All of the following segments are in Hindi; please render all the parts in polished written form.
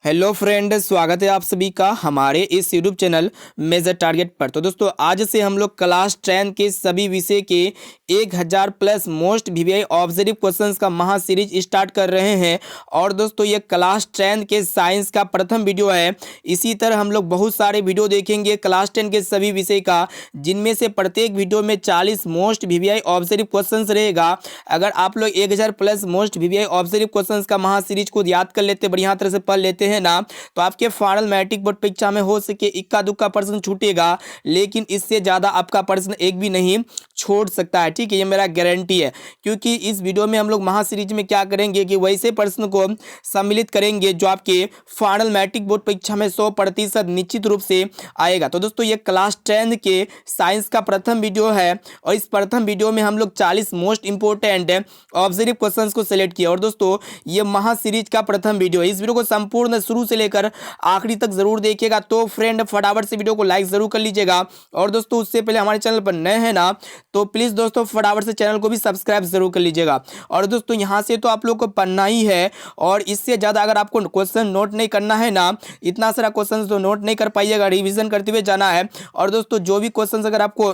हेलो फ्रेंड, स्वागत है आप सभी का हमारे इस यूट्यूब चैनल मेजर टारगेट पर। तो दोस्तों आज से हम लोग क्लास 10 के सभी विषय के 1000 plus most VVI objective questions का महा सीरीज स्टार्ट कर रहे हैं। और दोस्तों ये क्लास 10 के साइंस का प्रथम वीडियो है। इसी तरह हम लोग बहुत सारे वीडियो देखेंगे क्लास 10 के सभी विषय का, जिनमें से प्रत्येक वीडियो में 40 मोस्ट वीवीआई ऑब्जेक्टिव क्वेश्चंस रहेगा। अगर आप लोग 1000 plus most VVI objective questions का महा सीरीज को याद कर लेते, बढ़िया तरह से पढ़ लेते हैं ना, तो आपके फाइनल मैट्रिक बोर्ड परीक्षा में हो सके इक्का दुक्का प्रश्न छूटेगा, लेकिन इससे ज्यादा आपका प्रश्न एक भी नहीं छोड़ सकता है। ठीक है, ये मेरा गारंटी है। क्योंकि इस वीडियो में हम लोग महा सीरीज में क्या करेंगे कि वैसे प्रश्न को सम्मिलित करेंगे जो आपके फाइनल मैट्रिक बोर्ड परीक्षा में 100% निश्चित रूप से आएगा। तो दोस्तों ये क्लास 10 के साइंस का प्रथम वीडियो है और इस प्रथम वीडियो में हम लोग 40 मोस्ट इंपोर्टेंट ऑब्जेक्टिव क्वेश्चंस को सिलेक्ट किया। और दोस्तों ये महा सीरीज का प्रथम वीडियो है। इस वीडियो को संपूर्ण शुरू से लेकर आखिरी तक जरूर देखिएगा। तो फ्रेंड फटाफट से वीडियो को लाइक जरूर कर लीजिएगा। और दोस्तों उससे पहले हमारे चैनल पर नए हैं ना, तो प्लीज दोस्तों फटाफट से चैनल को भी सब्सक्राइब जरूर कर लीजिएगा। और दोस्तों यहां से तो आप लोग को पढ़ना ही है, और इससे ज्यादा अगर आपको क्वेश्चन नोट नहीं करना है ना, इतना सारा क्वेश्चन तो नोट नहीं कर पाइएगा, रिवीजन करते हुए जाना है। और दोस्तों जो भी क्वेश्चन अगर आपको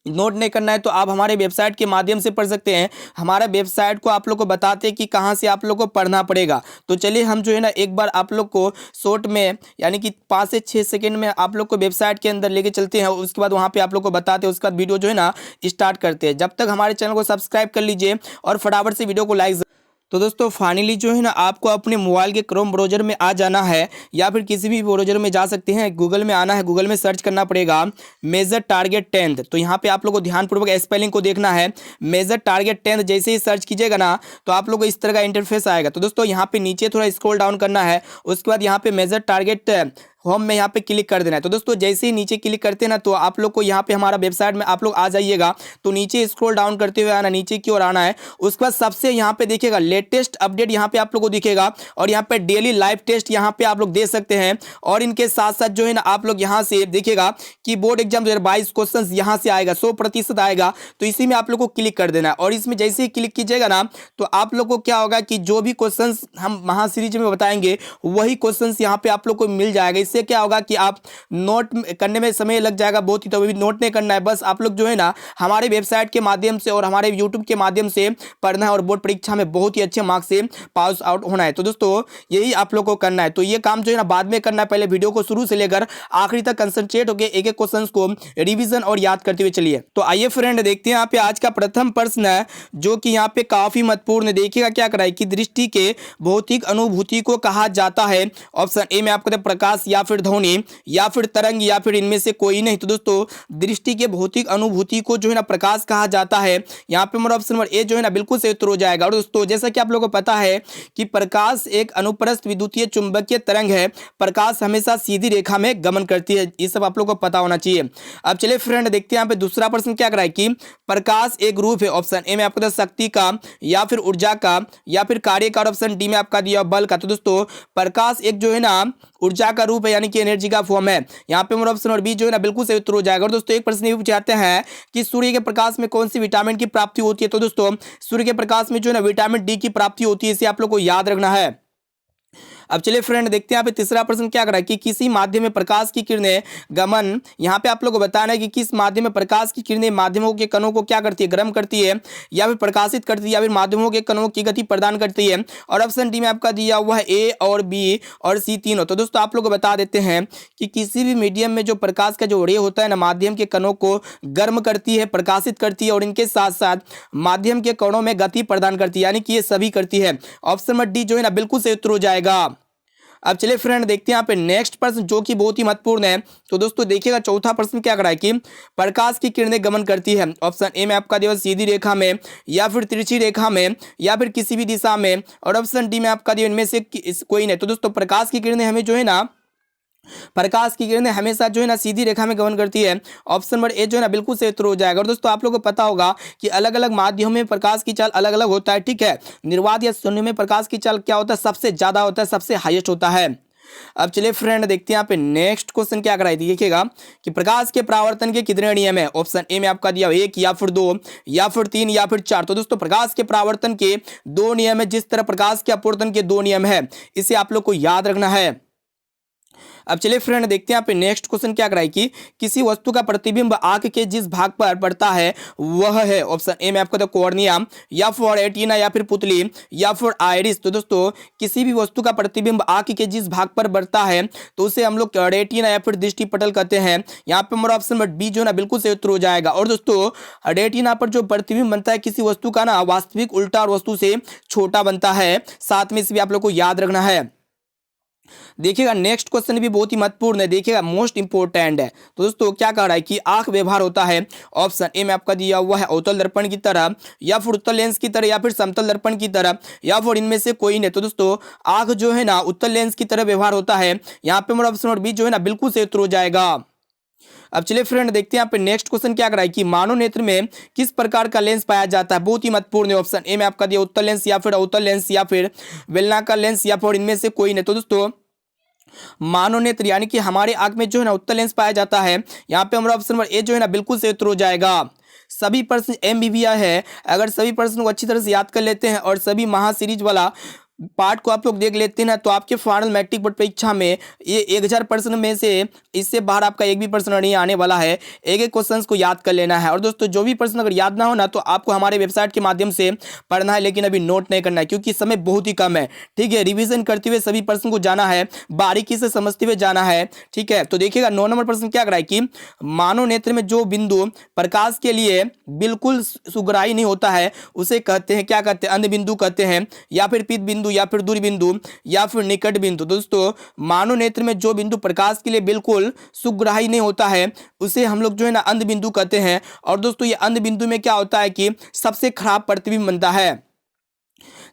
नोट नहीं करना है तो आप हमारे वेबसाइट के माध्यम से पढ़ सकते हैं। हमारा वेबसाइट को आप लोग को बताते हैं कि कहाँ से आप लोग को पढ़ना पड़ेगा। तो चलिए हम जो है ना एक बार आप लोग को शॉर्ट में यानी कि 5 से 6 सेकंड में आप लोग को वेबसाइट के अंदर लेके चलते हैं। उसके बाद वहाँ पे आप लोग को बताते हैं, उसके बाद वीडियो जो है ना स्टार्ट करते हैं। जब तक हमारे चैनल को सब्सक्राइब कर लीजिए और फटाफट से वीडियो को लाइक। तो दोस्तों फाइनली जो है ना आपको अपने मोबाइल के क्रोम ब्राउजर में आ जाना है, या फिर किसी भी ब्राउजर में जा सकते हैं। गूगल में आना है, गूगल में सर्च करना पड़ेगा मेजर टारगेट 10। तो यहाँ पे आप लोगों को ध्यानपूर्वक स्पेलिंग को देखना है। मेजर टारगेट 10 जैसे ही सर्च कीजिएगा ना, तो आप लोगों को इस तरह का इंटरफेस आएगा। तो दोस्तों यहाँ पे नीचे थोड़ा स्क्रॉल डाउन करना है, उसके बाद यहाँ पे मेजर टारगेट होम में यहाँ पे क्लिक कर देना है। तो दोस्तों जैसे ही नीचे क्लिक करते हैं ना, तो आप लोग को यहाँ पे हमारा वेबसाइट में आप लोग आ जाइएगा। तो नीचे स्क्रॉल डाउन करते हुए आना, नीचे की ओर आना है। उसके बाद सबसे यहाँ पे देखिएगा लेटेस्ट अपडेट यहाँ पे आप लोग को दिखेगा, और यहाँ पे डेली लाइव टेस्ट यहाँ पे आप लोग दे सकते हैं। और इनके साथ साथ जो है ना आप लोग यहाँ से देखिएगा कि बोर्ड एग्जाम 2022 क्वेश्चन यहाँ से आएगा, 100% आएगा। तो इसी में आप लोग को क्लिक कर देना है। और इसमें जैसे ही क्लिक कीजिएगा ना, तो आप लोग को क्या होगा कि जो भी क्वेश्चन हम महा सीरीज में बताएंगे वही क्वेश्चन यहाँ पे आप लोग को मिल जाएगा। इससे क्या होगा कि आप नोट करने में समय लग जाएगा बहुत ही, तो अभी नोट नहीं करना है। बस आप लोग जो है ना हमारे वेबसाइट के माध्यम से और हमारे यूट्यूब के माध्यम से पढ़ना है, और बोर्ड परीक्षा में बहुत ही अच्छे मार्क्स से पास आउट होना है। तो दोस्तों यही आप लोग को करना है। तो ये काम जो है ना बाद में करना है, पहले वीडियो को शुरू से लेकर आखिरी तक कंसंट्रेट होकर एक एक क्वेश्चन को रिविजन और याद करते हुए चलिए। तो आइए फ्रेंड देखते हैं यहाँ पे आज का प्रथम प्रश्न है, जो कि यहाँ पे काफी महत्वपूर्ण है। देखिएगा क्या कराए कि दृष्टि के भौतिक अनुभूति को कहा जाता है। ऑप्शन ए में आपको कहते हैं प्रकाश, या फिर ध्वनि, या फिर तरंग, या फिर इनमें से कोई नहीं। तो दोस्तों दृष्टि के भौतिक अनुभूति को जो है ना प्रकाश कहा जाता है। यहाँ पे हमारा ऑप्शन नंबर ए जो है ना बिल्कुल सही उत्तर हो जाएगा। और दोस्तों जैसा कि आप लोगों को पता है कि प्रकाश एक अनुप्रस्थ विद्युतीय चुंबकीय तरंग है। प्रकाश हमेशा सीधी रेखा में गमन करती है, ये सब आप लोगों को पता होना चाहिए। अब चलिए फ्रेंड देखते हैं यहाँ पे दूसरा प्रश्न क्या कराए कि प्रकाश एक रूप है। ऑप्शन ए में आपको शक्ति का, या फिर ऊर्जा का, या फिर कार्य का। ऑप्शन डी में आपका दिया बल का। तो दोस्तों प्रकाश एक जो है ना ऊर्जा का रूप है, यानी कि एनर्जी का फॉर्म है। यहाँ पे हमारा ऑप्शन नंबर बी जो है ना बिल्कुल सही उत्तर हो जाएगा। और दोस्तों एक प्रश्न ये पूछे जाते हैं कि सूर्य के प्रकाश में कौन सी विटामिन की प्राप्ति होती है। तो दोस्तों सूर्य के प्रकाश में जो है ना विटामिन डी की प्राप्ति होती है, इसे आप लोग को याद रखना है। अब चलिए फ्रेंड देखते हैं यहाँ पे तीसरा प्रश्न क्या कर रहा है कि किसी माध्यम में प्रकाश की किरणें गमन। यहाँ पे आप लोग को बताना है कि किस माध्यम में प्रकाश की किरणें माध्यमों के कणों को क्या करती है, गर्म करती है, या फिर प्रकाशित करती है, या फिर माध्यमों के कणों की गति प्रदान करती है। और ऑप्शन डी में आपका दिया हुआ है ए और बी और सी तीनों। तो दोस्तों आप लोग को बता देते हैं कि किसी भी मीडियम में जो प्रकाश का जो रे होता है ना, माध्यम के कणों को गर्म करती है, प्रकाशित करती है, और इनके साथ साथ माध्यम के कणों में गति प्रदान करती है, यानी कि ये सभी करती है। ऑप्शन नंबर डी जो है ना बिल्कुल सही उत्तर हो जाएगा। अब चलिए फ्रेंड देखते हैं यहाँ पे नेक्स्ट प्रश्न, जो कि बहुत ही महत्वपूर्ण है। तो दोस्तों देखिएगा चौथा प्रश्न क्या कराए कि प्रकाश की किरणें गमन करती है। ऑप्शन ए में आपका दिया सीधी रेखा में, या फिर तिरछी रेखा में, या फिर किसी भी दिशा में। और ऑप्शन डी में आपका दिया इनमें से कोई नहीं। तो दोस्तों प्रकाश की किरणें हमें जो है ना प्रकाश की किरणें हमेशा जो है ना सीधी रेखा में गमन करती है। ऑप्शन नंबर ए जो है ना बिल्कुल सही उत्तर हो जाएगा। और दोस्तों आप लोगों को पता होगा कि अलग अलग माध्यमों में प्रकाश की चाल अलग अलग होता है। ठीक है, निर्वात या शून्य में प्रकाश की चाल क्या होता है, सबसे ज्यादा होता है, सबसे हाईएस्ट होता है। अब चलिए फ्रेंड देखते हैं यहाँ पे नेक्स्ट क्वेश्चन क्या कराई थी। देखिएगा कि प्रकाश के परावर्तन के कितने नियम है। ऑप्शन ए में आपका दिया 1 या फिर 2 या फिर 3 या फिर 4। तो दोस्तों प्रकाश के परावर्तन के 2 नियम है, जिस तरह प्रकाश के अपवर्तन के 2 नियम है, इसे आप लोग को याद रखना है। अब चलिए फ्रेंड देखते हैं यहाँ पे नेक्स्ट क्वेश्चन क्या कराई कि किसी वस्तु का प्रतिबिंब आंख के जिस भाग पर पड़ता है वह है। ऑप्शन ए में आपको कॉर्निया या फिर रेटिना या फिर पुतली या फिर आइरिस। तो दोस्तों किसी भी वस्तु का प्रतिबिंब आंख के जिस भाग पर बढ़ता है तो उसे हम लोग रेटिना या फिर दृष्टि पटल कहते हैं। यहाँ पे हमारा ऑप्शन नंबर बी जो है ना बिल्कुल सही उत्तर हो जाएगा। और दोस्तों रेटिना पर जो प्रतिबिंब बनता है किसी वस्तु का ना वास्तविक उल्टा और वस्तु से छोटा बनता है। साथ में इसे भी आप लोग को याद रखना है। देखिएगा नेक्स्ट क्वेश्चन भी बहुत ही महत्वपूर्ण है, देखिएगा मोस्ट इंपोर्टेंट है। तो दोस्तों क्या कह रहा है कि आंख व्यवहार होता है। ऑप्शन ए में आपका दिया हुआ है अवतल दर्पण की तरह या फिर उत्तल लेंस की तरह या फिर समतल दर्पण की तरह या फिर इनमें से कोई नहीं। तो दोस्तों आंख जो है ना उत्तल लेंस की तरह व्यवहार होता है। यहाँ पे मेरा ऑप्शन नंबर बी जो है ना बिल्कुल सही उत्तर हो जाएगा। अब चलिए फ्रेंड देखते हैं यहाँ पे नेक्स्ट क्वेश्चन क्या कराई कि मानव नेत्र में किस प्रकार का लेंस पाया जाता है। बहुत ही महत्वपूर्ण है। ऑप्शन ए में आपका दिया उत्तल लेंस या फिर अवतल लेंस या फिर बेलनाकार लेंस या फिर इनमें से कोई नहीं। तो दोस्तों मानव नेत्र यानी कि हमारे आंख में जो है ना उत्तल लेंस पाया जाता है। यहाँ पे हमारा ऑप्शन नंबर ए जो है ना बिल्कुल सही उत्तर हो जाएगा। सभी प्रश्न MBBI है, अगर सभी प्रश्न को अच्छी तरह से याद कर लेते हैं और सभी महा सीरीज वाला पार्ट को आप लोग देख लेते हैं ना तो आपके फाइनल मैट्रिक बोर्ड परीक्षा में ये 1000 प्रश्न में से इससे बाहर आपका एक भी प्रश्न नहीं आने वाला है। एक एक क्वेश्चन को याद कर लेना है। और दोस्तों जो भी प्रश्न अगर याद ना हो ना तो आपको हमारे वेबसाइट के माध्यम से पढ़ना है, लेकिन अभी नोट नहीं करना है क्योंकि समय बहुत ही कम है। ठीक है, रिविजन करते हुए सभी प्रश्न को जाना है, बारीकी से समझते हुए जाना है। ठीक है, तो देखिएगा 9 नंबर प्रश्न क्या कराए कि मानव नेत्र में जो बिंदु प्रकाश के लिए बिल्कुल सुग्राही नहीं होता है उसे कहते हैं, क्या कहते हैं, अंध बिंदु कहते हैं या फिर पीत बिंदु या फिर दूर बिंदु या फिर निकट बिंदु। दोस्तों मानव नेत्र में जो बिंदु प्रकाश के लिए बिल्कुल सुग्राही नहीं होता है उसे हम लोग जो है ना अंध बिंदु कहते हैं। और दोस्तों ये अंध बिंदु में क्या होता है कि सबसे खराब प्रतिबिंब बनता है।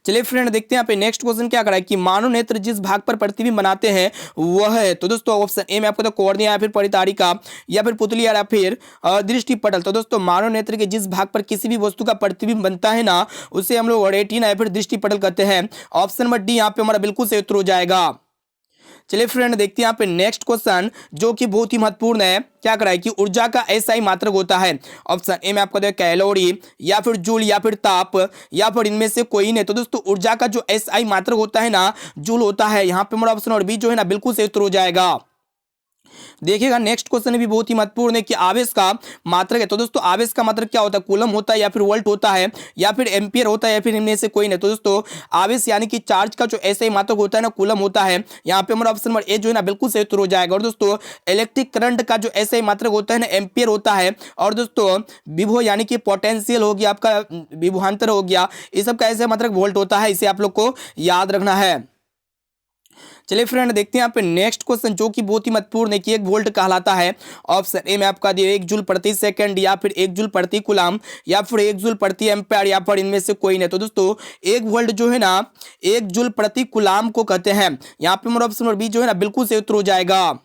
चलिए फ्रेंड देखते हैं यहाँ पे नेक्स्ट क्वेश्चन क्या करा है कि मानव नेत्र जिस भाग पर प्रतिबिंब बनाते हैं वह है। तो दोस्तों ऑप्शन ए में आपको तो कॉर्निया या फिर परितारिका या फिर पुतली या फिर दृष्टि पटल। तो दोस्तों मानव नेत्र के जिस भाग पर किसी भी वस्तु का प्रतिबिंब बनता है ना उसे हम लोग रेटिना या फिर दृष्टि पटल कहते हैं। ऑप्शन नंबर डी यहाँ पे हमारा बिल्कुल सही उत्तर हो जाएगा। चलिए फ्रेंड देखते हैं यहाँ पे नेक्स्ट क्वेश्चन जो कि बहुत ही महत्वपूर्ण है। क्या कराए कि ऊर्जा का SI मात्रक होता है। ऑप्शन ए में आपको देखो कैलोरी या फिर जूल या फिर ताप या फिर इनमें से कोई नहीं। तो दोस्तों ऊर्जा का जो SI मात्रक होता है ना जूल होता है। यहाँ पे हमारा ऑप्शन और बी जो है ना बिल्कुल सही उत्तर हो जाएगा। देखिएगा नेक्स्ट क्वेश्चन भी बहुत ही महत्वपूर्ण है कि आवेश का मात्रक है। तो दोस्तों आवेश का मात्रक क्या होता है, कूलम होता है या फिर वोल्ट होता है या फिर एम्पियर होता है या फिर इनमें से कोई नहीं। तो दोस्तों आवेश यानी कि चार्ज का जो SI मात्रक होता है ना कूलम होता है। यहाँ पे हमारा ऑप्शन नंबर ए जो है ना बिल्कुल सही उत्तर हो जाएगा। और दोस्तों इलेक्ट्रिक करंट का जो SI मात्रक होता है ना एम्पियर होता है। और दोस्तों विभव यानी कि पोटेंशियल हो गया, आपका विभवांतर हो गया, इस सब का SI मात्रक वोल्ट होता है। इसे आप लोग को याद रखना है। चलिए फ्रेंड देखते हैं यहाँ पे नेक्स्ट क्वेश्चन जो कि बहुत ही महत्वपूर्ण है कि 1 वोल्ट कहलाता है। ऑप्शन ए में आपका दिया 1 जूल प्रति सेकंड या फिर 1 जूल प्रति कूलम या फिर 1 जूल प्रति एम्पायर या फिर इनमें से कोई नहीं। तो दोस्तों 1 वोल्ट जो है ना 1 जूल प्रति कूलम को कहते हैं। यहाँ पे मेरा ऑप्शन नंबर बी जो है ना बिल्कुल सही उत्तर हो जाएगा।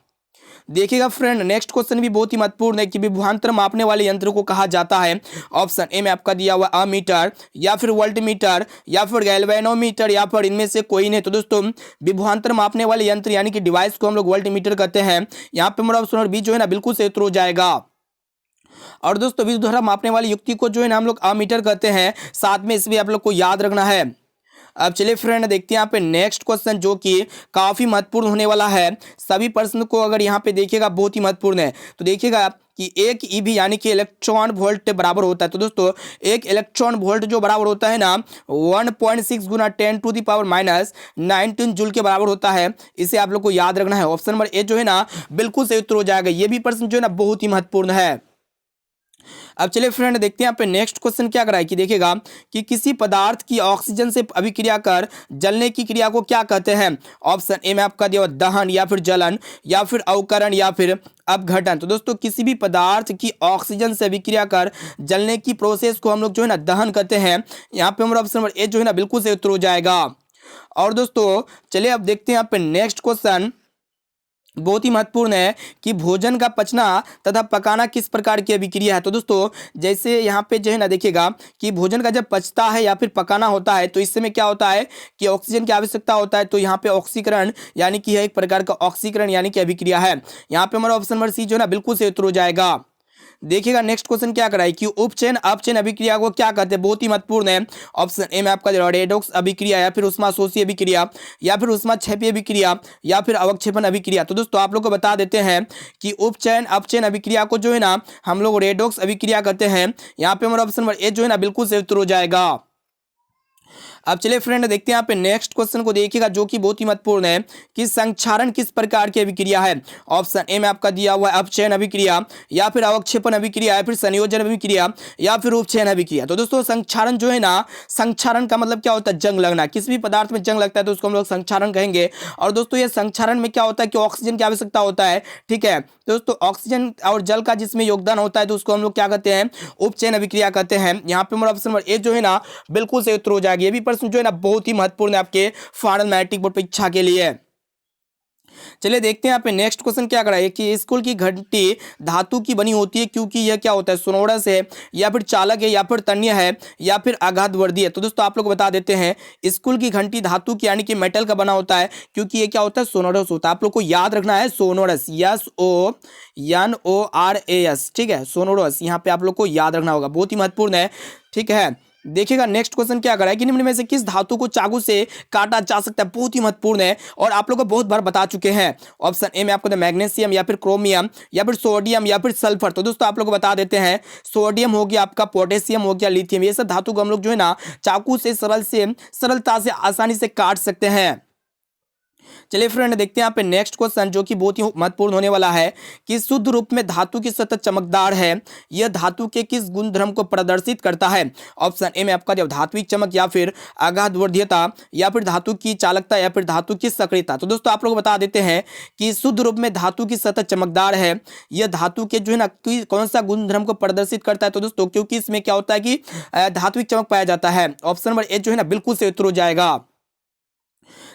देखिएगा फ्रेंड नेक्स्ट क्वेश्चन भी बहुत ही महत्वपूर्ण है कि विभवांतर मापने वाले यंत्र को कहा जाता है। ऑप्शन ए में आपका दिया हुआ अमीटर या फिर वोल्ट मीटर या फिर गैल्वेनोमीटर या फिर इनमें से कोई नहीं। तो दोस्तों विभवांतर मापने वाले यंत्र यानी कि डिवाइस को हम लोग वोल्ट मीटर कहते हैं। यहाँ पे मेरा ऑप्शन नंबर बी जो है ना बिल्कुल सही उत्तर हो जाएगा। और दोस्तों विद्युत धारा मापने वाली युक्ति को जो है ना हम लोग अमीटर कहते हैं। साथ में इसमें आप लोग को याद रखना है। अब चलिए फ्रेंड देखते हैं यहाँ पे नेक्स्ट क्वेश्चन जो कि काफी महत्वपूर्ण होने वाला है। सभी प्रश्न को अगर यहाँ पे देखिएगा बहुत ही महत्वपूर्ण है। तो देखिएगा कि 1 EV यानी कि इलेक्ट्रॉन वोल्ट बराबर होता है। तो दोस्तों 1 इलेक्ट्रॉन वोल्ट जो बराबर होता है ना 1.6 गुना 10⁻⁹ जूल के बराबर होता है। इसे आप लोग को याद रखना है। ऑप्शन नंबर ए जो है ना बिल्कुल सही उत्तर हो जाएगा। ये भी प्रश्न जो है ना बहुत ही महत्वपूर्ण है। अब चलिए फ्रेंड देखते हैं यहाँ पे नेक्स्ट क्वेश्चन क्या कराए कि देखिएगा कि किसी पदार्थ की ऑक्सीजन से अभिक्रिया कर जलने की क्रिया को क्या कहते हैं। ऑप्शन ए में आपका दिया दहन या फिर जलन या फिर अवकरण या फिर अपघटन। तो दोस्तों किसी भी पदार्थ की ऑक्सीजन से अभिक्रिया कर जलने की प्रोसेस को हम लोग जो है ना दहन कहते हैं। यहाँ पे हमारा ऑप्शन नंबर ए जो है ना बिल्कुल सही उत्तर हो जाएगा। और दोस्तों चलिए अब देखते हैं यहाँ पे नेक्स्ट क्वेश्चन बहुत ही महत्वपूर्ण है कि भोजन का पचना तथा पकाना किस प्रकार की अभिक्रिया है। तो दोस्तों जैसे यहाँ पे जो है ना देखिएगा कि भोजन का जब पचता है या फिर पकाना होता है तो इस समय क्या होता है कि ऑक्सीजन की आवश्यकता होता है। तो यहाँ पे ऑक्सीकरण यानी कि यह एक प्रकार का ऑक्सीकरण यानी कि अभिक्रिया है। यहाँ पे हमारा ऑप्शन नंबर सी जो है ना बिल्कुल से उत्तर हो जाएगा। देखिएगा नेक्स्ट क्वेश्चन क्या कराए कि उपचयन अपचयन अभिक्रिया को क्या कहते हैं, बहुत ही महत्वपूर्ण है। ऑप्शन ए में आपका रेडॉक्स अभिक्रिया या फिर उष्माशोषी अभिक्रिया या फिर उष्माक्षेपी अभिक्रिया या फिर अवक्षेपण अभिक्रिया। तो दोस्तों आप लोग को बता देते हैं कि उपचयन अपचयन अभिक्रिया को जो है ना हम लोग रेडॉक्स अभिक्रिया कहते हैं। यहाँ पे हमारा ऑप्शन नंबर ए जो है ना बिल्कुल से उत्तर हो जाएगा। अब चलिए फ्रेंड देखते हैं यहाँ पे नेक्स्ट क्वेश्चन को देखिएगा जो कि बहुत ही महत्वपूर्ण है कि संक्षारण किस प्रकार की अभिक्रिया है। ऑप्शन ए में आपका दिया हुआ है अपचयन अभिक्रिया या फिर अवक्षेपण अभिक्रिया या फिर संयोजन अभिक्रिया या फिर उपचयन अभिक्रिया। तो दोस्तों संक्षारण जो है ना, संक्षारण का मतलब क्या होता है, जंग लगना। किसी भी पदार्थ में जंग लगता है तो उसको हम लोग संक्षारण कहेंगे। और दोस्तों ये संक्षारण में क्या होता है कि ऑक्सीजन की आवश्यकता होता है, ठीक है। दोस्तों ऑक्सीजन और जल का जिसमें योगदान होता है तो उसको हम लोग क्या कहते हैं, उपचयन अभिक्रिया कहते हैं। यहाँ पे हमारा ऑप्शन नंबर ए जो है ना बिल्कुल से उत्तर हो जाएगी। ये भी प्रश्न जो है ना बहुत ही महत्वपूर्ण है आपके फाइनल मैट्रिक बोर्ड परीक्षा के लिए। चलिए देखते हैं यहाँ पे नेक्स्ट क्वेश्चन क्या करा है कि स्कूल की घंटी धातु की बनी होती है क्योंकि यह क्या होता है, सोनोरस है या फिर चालक है या फिर तन्य है या फिर आघातवर्धी है। तो दोस्तों आप लोग बता देते हैं स्कूल की घंटी धातु की यानी कि मेटल का बना होता है क्योंकि ये क्या होता है, सोनोरस होता है। आप लोग को याद रखना है सोनोरस, SONORAS, ठीक है, सोनोरस यहाँ पे आप लोग को याद रखना होगा, बहुत ही महत्वपूर्ण है, ठीक है। देखिएगा नेक्स्ट क्वेश्चन क्या करा है कि निम्न में से किस धातु को चाकू से काटा जा सकता है, बहुत ही महत्वपूर्ण है और आप लोग को बहुत बार बता चुके हैं। ऑप्शन ए में आपको मैग्नीशियम या फिर क्रोमियम या फिर सोडियम या फिर सल्फर। तो दोस्तों आप लोग को बता देते हैं सोडियम हो गया, आपका पोटेशियम हो गया, लिथियम, ये सब धातु को हम लोग जो है ना चाकू से सरलता से आसानी से काट सकते हैं। चलिए फ्रेंड देखते हैं यहाँ पे नेक्स्ट क्वेश्चन जो कि बहुत ही महत्वपूर्ण होने वाला है कि शुद्ध रूप में धातु की सतह चमकदार है, यह धातु के किस गुणधर्म को प्रदर्शित करता है। ऑप्शन ए में आपका जब धात्विक चमक या फिर आघातवर्धीयता या फिर धातु की चालकता या फिर धातु की सक्रियता। तो दोस्तों आप लोग बता देते हैं कि शुद्ध रूप में धातु की सतह चमकदार है, यह धातु के जो है ना कौन सा गुणधर्म को प्रदर्शित करता है। तो दोस्तों क्योंकि इसमें क्या होता है कि धात्विक चमक पाया जाता है। ऑप्शन नंबर ए जो है ना बिल्कुल से उत्तर हो जाएगा।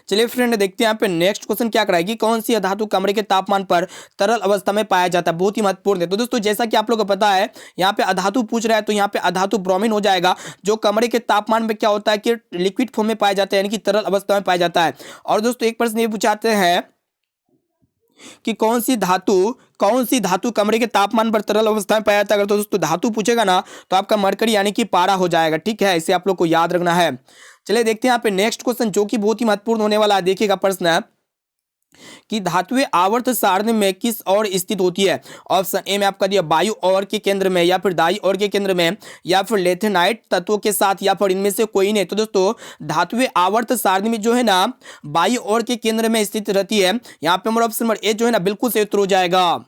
चलिए फ्रेंड देखते हैं यहाँ पे नेक्स्ट क्वेश्चन क्या कराएगी, कौन सी धातु कमरे के तापमान पर तरल अवस्था में पाया जाता है, बहुत ही महत्वपूर्ण है। तो दोस्तों जैसा कि आप लोगों को पता है यहाँ पे अधातु पूछ रहा है तो यहाँ पे अधातु ब्रोमीन हो जाएगा, जो कमरे के तापमान में क्या होता है कि लिक्विड फॉर्म में पाया जाता है यानी कि तरल अवस्था में पाया जाता है। और दोस्तों एक प्रश्न ये पूछाते हैं कि कौन सी धातु कमरे के तापमान पर तरल अवस्था में पाया जाता है। अगर तो दोस्तों धातु पूछेगा ना तो आपका मरकरी यानी कि पारा हो जाएगा, ठीक है, इसे आप लोग को याद रखना है। चलिए देखते हैं यहाँ पे नेक्स्ट क्वेश्चन जो कि बहुत ही महत्वपूर्ण होने वाला है। देखिएगा प्रश्न कि धातुएं आवर्त सारणी में किस ओर स्थित होती है। ऑप्शन ए में आपका दिया बायु ओर के केंद्र में या फिर दाई ओर के केंद्र में या फिर लेथेनाइट तत्वों के साथ या फिर इनमें से कोई नहीं। तो दोस्तों धातुएं आवर्त सारणी में जो है ना बायु ओर के केंद्र में स्थित रहती है। यहाँ पे हमारा ऑप्शन नंबर ए जो है ना बिल्कुल से उत्तर हो जाएगा।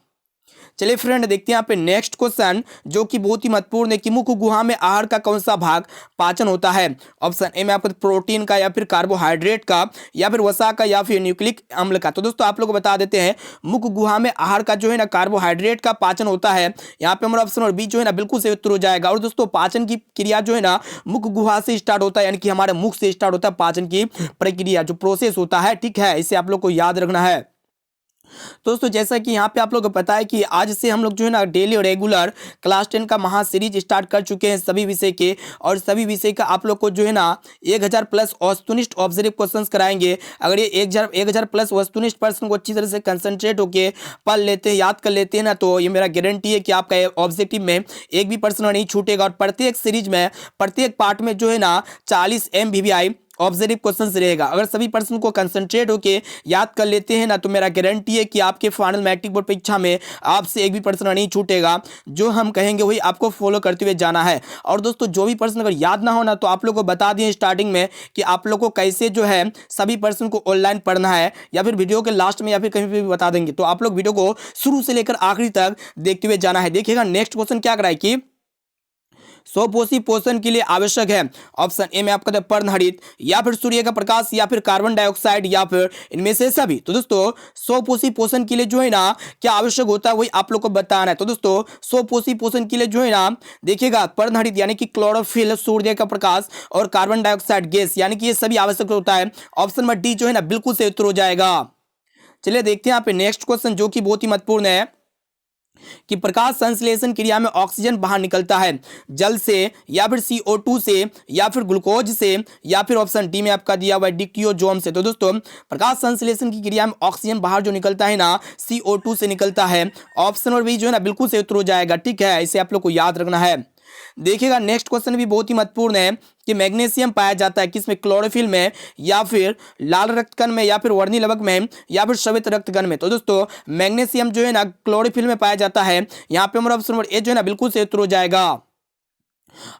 चलिए फ्रेंड देखते हैं यहाँ पे नेक्स्ट क्वेश्चन जो कि बहुत ही महत्वपूर्ण है कि मुख्य गुहा में आहार का कौन सा भाग पाचन होता है। ऑप्शन ए में आपको प्रोटीन का या फिर कार्बोहाइड्रेट का या फिर वसा का या फिर न्यूक्लिक अम्ल का। तो दोस्तों आप लोग को बता देते हैं मुख्य गुहा में आहार का जो है ना कार्बोहाइड्रेट का पाचन होता है। यहाँ पे हमारा ऑप्शन नंबर बी जो है ना बिल्कुल से उत्तर हो जाएगा। और दोस्तों पाचन की क्रिया जो है ना मुख्य गुहा से स्टार्ट होता है यानी कि हमारे मुख से स्टार्ट होता है पाचन की प्रक्रिया जो प्रोसेस होता है, ठीक है, इसे आप लोग को याद रखना है। दोस्तों जैसा कि यहाँ पे आप लोग को पता है कि आज से हम लोग जो है ना डेली रेगुलर क्लास 10 का महा सीरीज स्टार्ट कर चुके हैं सभी विषय के, और सभी विषय का आप लोग को जो है ना 1000 प्लस वस्तुनिष्ठ ऑब्जर्व क्वेश्चंस कराएंगे। अगर ये 1000 प्लस वस्तुनिष्ठ प्रश्न को अच्छी तरह से कंसंट्रेट होकर पढ़ लेते हैं, याद कर लेते हैं ना, तो ये मेरा गारंटी है कि आपका ऑब्जेक्टिव में एक भी प्रश्न नहीं छूटेगा। और प्रत्येक सीरीज में प्रत्येक पार्ट में जो है ना 40 MVVI ऑब्जर्व क्वेश्चंस रहेगा। अगर सभी प्रश्न को कंसंट्रेट होकर याद कर लेते हैं ना तो मेरा गारंटी है कि आपके फाइनल मैट्रिक बोर्ड परीक्षा में आपसे एक भी प्रश्न नहीं छूटेगा। जो हम कहेंगे वही आपको फॉलो करते हुए जाना है। और दोस्तों जो भी प्रश्न अगर याद ना हो ना तो आप लोग को बता दिए स्टार्टिंग में कि आप लोग को कैसे जो है सभी प्रश्न को ऑनलाइन पढ़ना है, या फिर वीडियो के लास्ट में या फिर कहीं भी बता देंगे। तो आप लोग वीडियो को शुरू से लेकर आखिरी तक देखते हुए जाना है। देखिएगा नेक्स्ट क्वेश्चन क्या कराए कि स्वपोषी पोषण के लिए आवश्यक है। ऑप्शन ए में आपका पर्णहरित या फिर सूर्य का प्रकाश या फिर कार्बन डाइऑक्साइड या फिर इनमें से सभी। तो दोस्तों स्वपोषी पोषण के लिए जो है ना क्या आवश्यक होता है वही आप लोग को बताना है। तो दोस्तों स्वपोषी पोषण के लिए जो है ना देखिएगा पर्णहरित यानी कि क्लोरोफिल, सूर्य का प्रकाश और कार्बन डाइऑक्साइड गैस यानी कि ये सभी आवश्यक होता है। ऑप्शन नंबर डी जो है ना बिल्कुल से उत्तर हो जाएगा। चलिए देखते हैं यहाँ पे नेक्स्ट क्वेश्चन जो कि बहुत ही महत्वपूर्ण है कि प्रकाश संश्लेषण क्रिया में ऑक्सीजन बाहर निकलता है जल से या फिर CO2 से या फिर ग्लूकोज से या फिर ऑप्शन डी में आपका दिया हुआ है डिक्टियोजोम से। तो दोस्तों प्रकाश संश्लेषण की क्रिया में ऑक्सीजन बाहर जो निकलता है ना CO2 से निकलता है। ऑप्शन और बी जो है ना बिल्कुल सही उत्तर हो जाएगा, ठीक है, इसे आप लोग को याद रखना है। देखिएगा नेक्स्ट क्वेश्चन भी बहुत ही महत्वपूर्ण है कि मैग्नीशियम पाया जाता है किसमें, क्लोरोफिल में या फिर लाल रक्तकण में या फिर वर्णी लवक में या फिर श्वेत रक्तकण में। तो दोस्तों मैग्नीशियम जो है ना क्लोरोफिल में पाया जाता है। यहाँ पे हमारा ऑप्शन नंबर ए जो है ना बिल्कुल सही उत्तर हो जाएगा।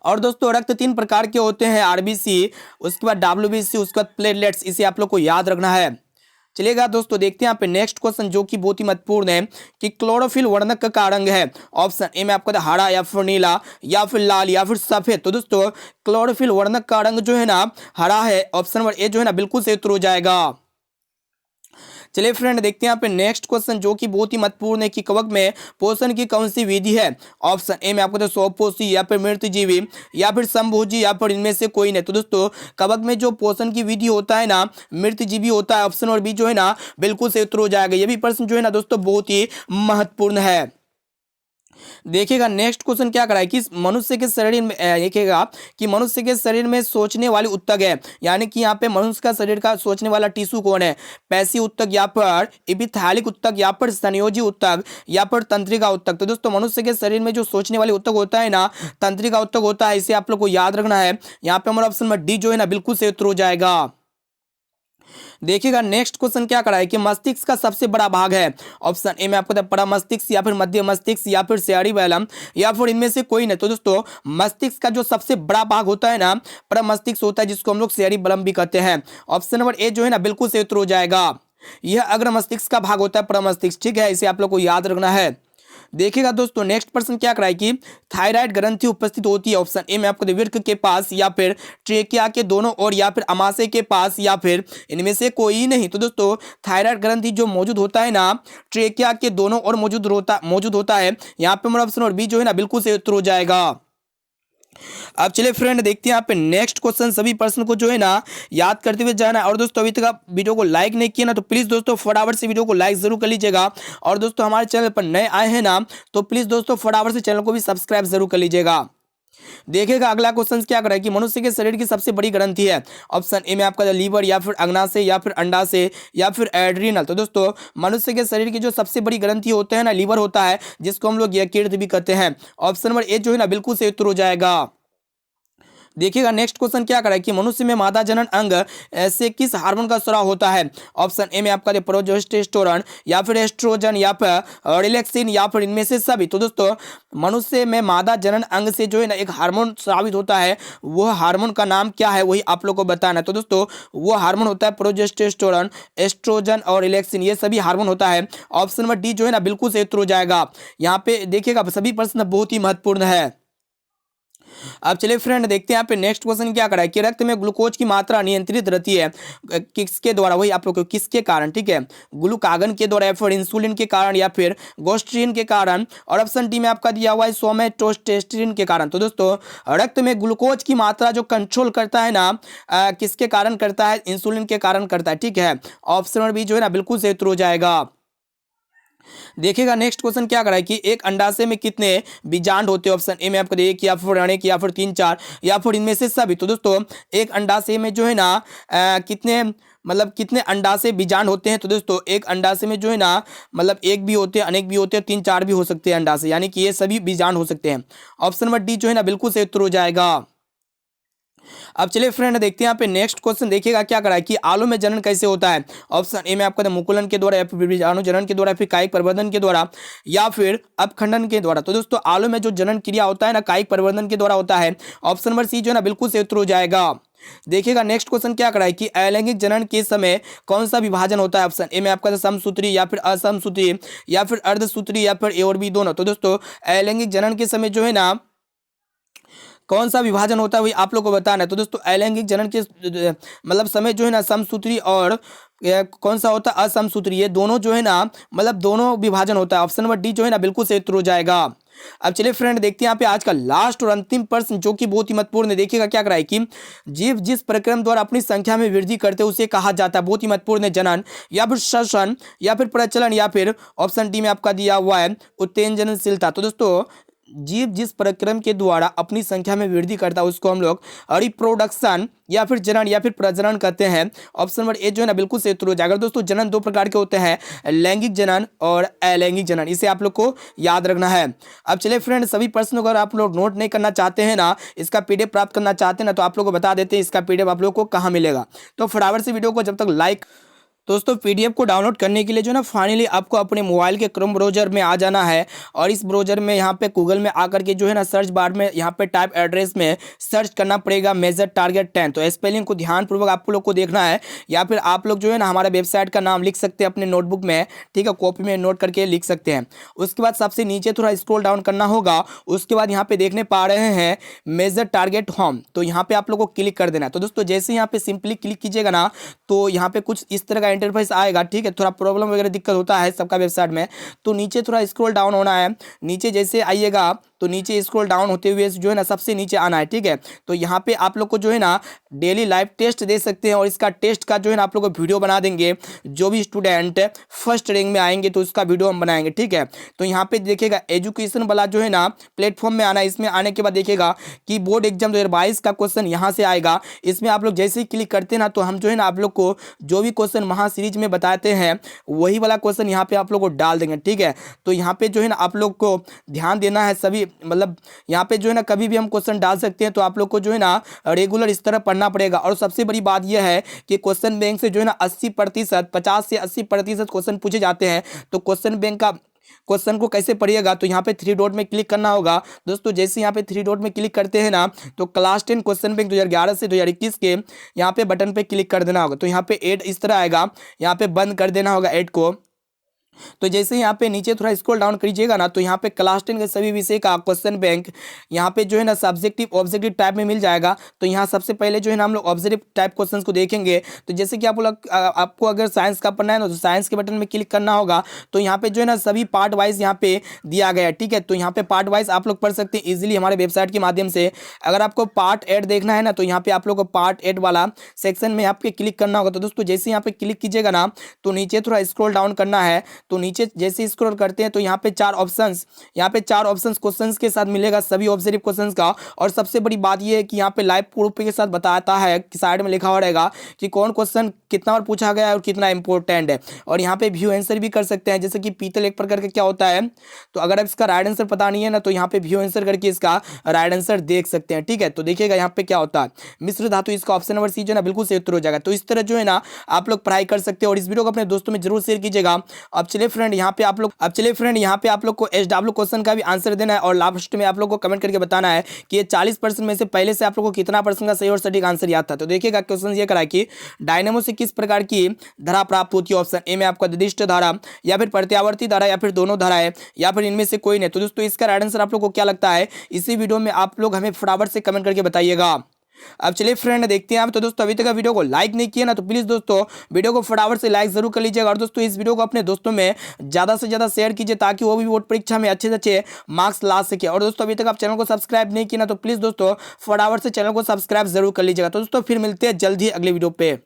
और दोस्तों रक्त 3 प्रकार के होते हैं, RBC, उसके बाद WBC, उसके बाद प्लेटलेट्स, इसे आप लोग को याद रखना है। चलिएगा दोस्तों देखते हैं यहाँ पे नेक्स्ट क्वेश्चन जो कि बहुत ही महत्वपूर्ण है कि क्लोरोफिल वर्णक का रंग है। ऑप्शन ए में आपका हरा या फिर नीला या फिर लाल या फिर सफेद। तो दोस्तों क्लोरोफिल वर्णक का रंग जो है ना हरा है। ऑप्शन नंबर ए जो है ना बिल्कुल सही उत्तर हो जाएगा। चलिए फ्रेंड देखते हैं यहाँ पे नेक्स्ट क्वेश्चन जो कि बहुत ही महत्वपूर्ण है कि कवक में पोषण की कौन सी विधि है। ऑप्शन ए में आपको तो स्वपोषी या फिर मृतजीवी या फिर समभोजी या फिर इनमें से कोई नहीं। तो दोस्तों कवक में जो पोषण की विधि होता है ना मृतजीवी होता है। ऑप्शन और बी जो है ना बिल्कुल सही उत्तर हो जाएगा। ये भी प्रश्न जो है ना दोस्तों बहुत ही महत्वपूर्ण है। देखिएगा नेक्स्ट क्वेश्चन क्या कराए कि मनुष्य के शरीर में देखिएगा कि मनुष्य के शरीर में सोचने वाली ऊतक है, यानी कि यहाँ पे मनुष्य का शरीर का सोचने वाला टिश्यू कौन है, पैसी ऊतक या पर एपिथेलिक ऊतक या पर संयोजी ऊतक या पर तंत्रिका ऊतक। तो दोस्तों मनुष्य के शरीर में जो सोचने वाली ऊतक होता है ना तंत्रिका ऊतक होता है, इसे आप लोग को याद रखना है। यहाँ पे हमारा ऑप्शन नंबर डी जो है ना बिल्कुल सही उत्तर हो जाएगा। देखिएगा नेक्स्ट क्वेश्चन क्या कराए कि मस्तिष्क का सबसे बड़ा भाग है। ऑप्शन ए में आपको बड़ा मस्तिष्क या फिर मध्य मस्तिष्क या फिर सेरिबेलम या फिर इनमें से कोई नहीं। तो दोस्तों मस्तिष्क का जो सबसे बड़ा भाग होता है ना प्रमस्तिष्क होता है, जिसको हम लोग सेरिबेलम भी कहते हैं। ऑप्शन नंबर ए जो है ना बिल्कुल सही उत्तर हो जाएगा। यह अग्र मस्तिष्क का भाग होता है प्रमस्तिष्क, ठीक है, इसे आप लोग को याद रखना है। देखिएगा दोस्तों नेक्स्ट प्रश्न क्या कराए कि थायराइड ग्रंथि उपस्थित होती है। ऑप्शन ए में आपको वृक्क के पास या फिर ट्रेकिया के दोनों ओर या फिर अमाशय के पास या फिर इनमें से कोई नहीं। तो दोस्तों थायराइड ग्रंथि जो मौजूद होता है ना ट्रेकिया के दोनों ओर मौजूद होता है। यहाँ पे हमारा ऑप्शन और बी जो है ना बिल्कुल सही उत्तर हो जाएगा। अब चलिए फ्रेंड देखते हैं यहाँ पे नेक्स्ट क्वेश्चन। सभी प्रश्न को जो है ना याद करते हुए जाना है। और दोस्तों अभी तक आप वीडियो को लाइक नहीं किया ना तो प्लीज़ दोस्तों फटाफट से वीडियो को लाइक जरूर कर लीजिएगा। और दोस्तों हमारे चैनल पर नए आए हैं ना तो प्लीज़ दोस्तों फटाफट से चैनल को भी सब्सक्राइब जरूर कर लीजिएगा। देखिएगा अगला क्वेश्चन क्या कर रहा है कि मनुष्य के शरीर की सबसे बड़ी ग्रंथि है। ऑप्शन ए में आपका लीवर या फिर अग्नाशय या फिर अंडाशय या फिर एड्रिनल। तो दोस्तों मनुष्य के शरीर की जो सबसे बड़ी ग्रंथि होते हैं ना लीवर होता है, जिसको हम लोग यकृत भी कहते हैं। ऑप्शन नंबर ए जो है ना बिल्कुल सही उत्तर हो जाएगा। देखिएगा नेक्स्ट क्वेश्चन क्या करा है कि मनुष्य में मादा जनन अंग ऐसे किस हार्मोन का स्राव होता है। ऑप्शन ए में आपका प्रोजेस्टेरोन या फिर एस्ट्रोजन या फिर रिलैक्सिन या फिर इनमें से सभी। तो दोस्तों मनुष्य में मादा जनन अंग से जो है ना एक हार्मोन स्रावित होता है, वह हार्मोन का नाम क्या है वही आप लोग को बताना है। तो दोस्तों वो हार्मोन होता है प्रोजेस्टेरोन, एस्ट्रोजन और रिलैक्सिन, ये सभी हार्मोन होता है। ऑप्शन नंबर डी जो है ना बिल्कुल सही उत्तर हो जाएगा। यहाँ पे देखिएगा सभी प्रश्न बहुत ही महत्वपूर्ण है। अब चलिए फ्रेंड देखते हैं यहाँ पे नेक्स्ट क्वेश्चन क्या करा है कि रक्त में ग्लूकोज की मात्रा नियंत्रित रहती है किसके द्वारा, वही आप लोग को किसके कारण, ठीक है, ग्लूकागन के द्वारा या फिर इंसुलिन के कारण या फिर गोस्ट्रीन के कारण। और ऑप्शन डी में आपका दिया हुआ है सोमेटोस्टेस्टिन के कारण। तो दोस्तों रक्त में ग्लूकोज की मात्रा जो कंट्रोल करता है ना किसके कारण करता है, इंसुलिन के कारण करता है, ठीक है। ऑप्शन नंबर बी जो है ना बिल्कुल सही उत्तर हो जाएगा। देखिएगा नेक्स्ट क्वेश्चन क्या करा है कि एक अंडाशय में कितने बीजांड होते हैं। ऑप्शन ए में आपको एक या फिर अनेक या फिर 3 4 या फिर इनमें से सभी। तो दोस्तों एक अंडाशय में जो है ना कितने अंडाशय बीजांड होते हैं। तो दोस्तों एक अंडाशय में जो है ना एक भी होते हैं, अनेक भी होते हैं, 3 4 भी हो सकते हैं अंडाशय, यानी कि ये सभी बीजांड हो सकते हैं। ऑप्शन नंबर डी जो है ना बिल्कुल सही उत्तर हो जाएगा। अब चलिए फ्रेंड देखते हैं यहाँ पे नेक्स्ट क्वेश्चन। देखिएगा क्या करा है कि आलू में जनन कैसे होता है। ऑप्शन ए में आपका मुकुलन के द्वारा या फिर बीजाणु जनन के द्वारा या फिर कायिक परिवर्धन के द्वारा या फिर अपखंडन के द्वारा। तो दोस्तों आलू में जो जनन क्रिया होता है ना कायिक परिवर्धन के द्वारा होता है। ऑप्शन नंबर सी जो है ना बिल्कुल सही उत्तर हो जाएगा। देखिएगा नेक्स्ट क्वेश्चन क्या करा है कि अलैंगिक जनन के समय कौन सा विभाजन होता है। ऑप्शन ए में आपका समसूत्री या फिर असमसूत्री या फिर अर्धसूत्री या फिर ए और बी दोनों। तो दोस्तों अलैंगिक जनन के समय जो है ना कौन सा विभाजन होता है वही आप लोग को बताना है। तो दोस्तों अलैंगिक जनन के समय जो है ना समसूत्री और कौन सा होता है असमसूत्री, ये दोनों जो है ना दोनों विभाजन होता है। ऑप्शन नंबर डी जो है ना बिल्कुल सही उत्तर हो जाएगा। अब चलिए फ्रेंड देखते हैं यहाँ पे आज का लास्ट और अंतिम प्रश्न जो कि बहुत ही महत्वपूर्ण है। देखिएगा क्या कराए कि जीव जिस प्रक्रम द्वारा अपनी संख्या में वृद्धि करते हैं उसे कहा जाता है, बहुत ही महत्वपूर्ण है, जनन या फिर श्वसन या फिर प्रचलन या फिर ऑप्शन डी में आपका दिया हुआ है उत्तेजनशीलता। तो दोस्तों जीव जिस प्रक्रम के द्वारा अपनी संख्या में वृद्धि करता है उसको हम लोग रिप्रोडक्शन या फिर जनन या फिर प्रजनन कहते हैं। ऑप्शन नंबर ए जो है ना बिल्कुल सही उत्तर हो जाएगा। दोस्तों जनन दो प्रकार के होते हैं, लैंगिक जनन और अलैंगिक जनन, इसे आप लोग को याद रखना है। अब चलिए फ्रेंड सभी प्रश्नों को अगर आप लोग नोट नहीं करना चाहते हैं ना, इसका पीडीएफ प्राप्त करना चाहते हैं ना, तो आप लोग को बता देते हैं इसका पीडीएफ आप लोग को कहाँ मिलेगा। तो फटाफट से वीडियो को जब तक लाइक, दोस्तों पीडीएफ को डाउनलोड करने के लिए जो ना फाइनली आपको अपने मोबाइल के क्रोम ब्राउजर में आ जाना है और इस ब्राउजर में यहाँ पे गूगल में आकर के जो है ना सर्च बार में यहाँ पे टाइप एड्रेस में सर्च करना पड़ेगा मेजर टारगेट 10। तो स्पेलिंग को ध्यानपूर्वक आप लोग को देखना है, या फिर आप लोग जो है ना हमारा वेबसाइट का नाम लिख सकते हैं अपने नोटबुक में, ठीक है, कॉपी में नोट करके लिख सकते हैं। उसके बाद सबसे नीचे थोड़ा स्क्रॉल डाउन करना होगा, उसके बाद यहाँ पे देखने पा रहे हैं मेजर टारगेट होम, तो यहाँ पे आप लोग को क्लिक कर देना है। तो दोस्तों जैसे यहाँ पे सिंपली क्लिक कीजिएगा ना तो यहाँ पे कुछ इस तरह का इंटरफेस आएगा, ठीक है। थोड़ा प्रॉब्लम वगैरह दिक्कत होता है सबका वेबसाइट में, तो नीचे थोड़ा स्क्रॉल डाउन होना है। नीचे जैसे आइएगा तो नीचे स्क्रॉल डाउन होते हुए जो है ना सबसे नीचे आना है, ठीक है। तो यहाँ पे आप लोग को जो है ना डेली लाइव टेस्ट दे सकते हैं और इसका टेस्ट का जो है ना आप लोग को वीडियो बना देंगे। जो भी स्टूडेंट फर्स्ट रैंक में आएंगे तो उसका वीडियो हम बनाएंगे, ठीक है। तो यहाँ पे देखिएगा एजुकेशन वाला जो है ना प्लेटफॉर्म में आना है। इसमें आने के बाद देखिएगा कि बोर्ड एग्जाम 2022 का क्वेश्चन यहाँ से आएगा। इसमें आप लोग जैसे ही क्लिक करते हैं ना तो हम जो है ना आप लोग को जो भी क्वेश्चन महा सीरीज में बताते हैं वही वाला क्वेश्चन यहाँ पे आप लोग को डाल देंगे, ठीक है। तो यहाँ पे जो है ना आप लोग को ध्यान देना है सभी, मतलब यहाँ पे जो है ना कभी भी हम क्वेश्चन डाल सकते हैं, तो आप लोग को जो है ना रेगुलर इस तरह पढ़ना पड़ेगा। और सबसे बड़ी बात यह है कि क्वेश्चन बैंक से जो है ना 80%, 50 से 80% क्वेश्चन पूछे जाते हैं। तो क्वेश्चन बैंक का क्वेश्चन को कैसे पढ़िएगा, तो यहाँ पे 3 डॉट में क्लिक करना होगा। दोस्तों जैसे यहाँ पे 3 डॉट में क्लिक करते हैं ना तो क्लास 10 क्वेश्चन बैंक 2011 से 2021 के यहाँ पे बटन पे क्लिक कर देना होगा। तो यहाँ पे ऐड इस तरह आएगा, यहाँ पे बंद कर देना होगा ऐड को। तो जैसे यहाँ पे नीचे थोड़ा स्क्रॉल डाउन करिएगा ना तो यहाँ पे क्लास 10 के सभी विषय का क्वेश्चन बैंक यहाँ पे जो है ना सब्जेक्टिव ऑब्जेक्टिव टाइप में मिल जाएगा। तो यहाँ सबसे पहले जो है ना हम लोग ऑब्जेक्टिव टाइप क्वेश्चंस को देखेंगे। तो जैसे कि आप लोग आपको अगर साइंस का पढ़ना है ना तो साइंस के बटन में क्लिक करना होगा। तो यहाँ पे जो है ना सभी पार्ट वाइज यहाँ पे दिया गया है, ठीक है। तो यहाँ पे पार्ट वाइज आप लोग पढ़ सकते हैं इजिली हमारे वेबसाइट के माध्यम से। अगर आपको पार्ट 8 देखना है ना तो यहाँ पे आप लोग को पार्ट 8 वाला सेक्शन में आपके क्लिक करना होगा। तो दोस्तों जैसे यहाँ पे क्लिक कीजिएगा ना तो नीचे थोड़ा स्क्रॉल डाउन करना है। तो नीचे जैसे स्क्रॉल करते हैं तो यहाँ पे 4 ऑप्शंस क्वेश्चंस के साथ मिलेगा, सभी ऑब्जेक्टिव क्वेश्चंस का। और सबसे बड़ी बात ये है कि यहाँ पे लाइव प्रूफ के साथ बताता है कि साइड में लिखा हुआ रहेगा कि कौन क्वेश्चन कितना बार पूछा गया है और कितना इंपॉर्टेंट है। और यहाँ पे व्यू आंसर भी कर सकते हैं, जैसे कि पीतल एक प्रकार का क्या होता है। तो अगर आप इसका राइट आंसर पता नहीं है ना तो यहाँ पे व्यू आंसर करके इसका राइट आंसर देख सकते हैं, ठीक है। तो देखिएगा यहाँ पे क्या होता है मिश्र धातु, इसका ऑप्शन नंबर सी जो है ना बिल्कुल सही उत्तर हो जाएगा। तो इस तरह जो है ना आप लोग पढ़ाई कर सकते हैं और इस वीडियो को अपने दोस्तों में जरूर शेयर कीजिएगा। अब चलिए फ्रेंड यहाँ पे आप लोग को SW क्वेश्चन का भी आंसर देना है और लास्ट में आप लोग को कमेंट करके बताना है कि ये 40% में से पहले से आप लोग को कितना परसेंट का सही और सटीक आंसर याद था। तो देखिएगा क्वेश्चन ये करा कि डायनेमो से किस प्रकार की धारा प्राप्त होती है। ऑप्शन ए में आपका निर्दिष्ट धारा, या फिर प्रत्यावर्ती धारा, या फिर दोनों धाराएं, या फिर इनमें से कोई नहीं। तो दोस्तों इसका राइट आंसर आप लोग को क्या लगता है इसी वीडियो में आप लोग हमें फटाफट से कमेंट करके बताइएगा। अब चलिए फ्रेंड देखते हैं आप। तो दोस्तों अभी तक वीडियो को लाइक नहीं किया ना तो प्लीज दोस्तों वीडियो को फटाफट से लाइक जरूर कर लीजिएगा। और दोस्तों इस वीडियो को अपने दोस्तों में ज्यादा से ज्यादा शेयर कीजिए ताकि वो भी बोर्ड परीक्षा में अच्छे से अच्छे मार्क्स ला सके। और दोस्तों अभी तक आप चैनल को सब्सक्राइब नहीं किया ना तो प्लीज दोस्तों फटाफट से चैनल को सब्सक्राइब जरूर कर लीजिएगा। तो दोस्तों फिर मिलते हैं जल्द ही अगले वीडियो पे।